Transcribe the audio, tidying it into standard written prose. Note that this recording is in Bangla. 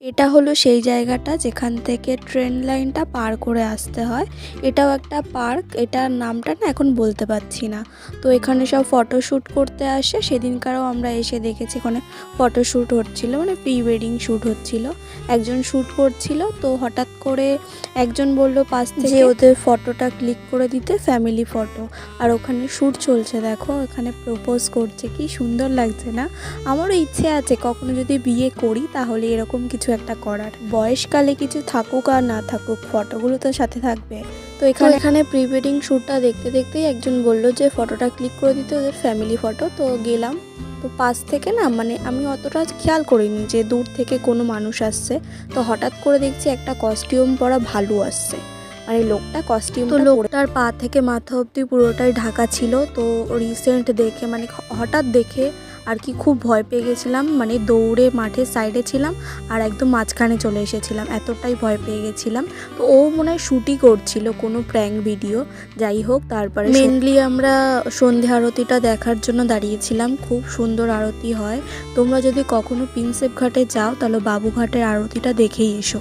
এটা হলো সেই জায়গাটা যেখান থেকে ট্রেন লাইনটা পার করে আসতে হয়। এটাও একটা পার্ক, এটার নামটা না এখন বলতে পারছি না। তো এখানে সব ফটোশ্যুট করতে আসে, সেদিনকারও আমরা এসে দেখেছি এখানে ফটোশ্যুট হচ্ছিল, মানে প্রি ওয়েডিং শ্যুট হচ্ছিল। একজন শ্যুট করছিল, তো হঠাৎ করে একজন বলল পাশ থেকে যে ওদের ফটোটা ক্লিক করে দিতে, ফ্যামিলি ফটো। আর ওখানে শ্যুট চলছে, দেখো এখানে প্রপোজ করছে, কি সুন্দর লাগছে না? আমারও ইচ্ছে আছে কখনো যদি বিয়ে করি তাহলে এরকম কিছু একটা করার। বয়সকালে কিছু থাকুক আর না থাকুক, ফটোগুলো তো সাথে থাকবে। তো এখানে প্রি ওয়েডিং শ্যুটটা দেখতে দেখতেই একজন বলল যে ফটোটা ক্লিক করে দিতে, ওদের ফ্যামিলি ফটো। তো গেলাম, তো পাশ থেকে না, মানে আমি অতটা খেয়াল করিনি যে দূর থেকে কোনো মানুষ আসছে। তো হঠাৎ করে দেখছি একটা কস্টিউম পরা ভালু আসছে, মানে লোকটা কস্টিউম, তো লোকটার পা থেকে মাথা অবধি পুরোটাই ঢাকা ছিল। তো রিসেন্ট দেখে, মানে হঠাৎ দেখে আর কি খুব ভয় পেয়ে গেছিলাম, মানে দৌড়ে মাঠের সাইডে ছিলাম আর একদম মাঝখানে চলে এসেছিলাম, এতটাই ভয় পেয়ে গেছিলাম। তো ও মনে হয় শ্যুটই করছিল কোনো প্র্যাঙ্ক ভিডিও, যাই হোক। তারপরে মেনলি আমরা সন্ধে আরতিটা দেখার জন্য দাঁড়িয়েছিলাম, খুব সুন্দর আরতি হয়। তোমরা যদি কখনো প্রিন্সেপ ঘাটে যাও তাহলে বাবুঘাটের আরতিটা দেখেই এসো।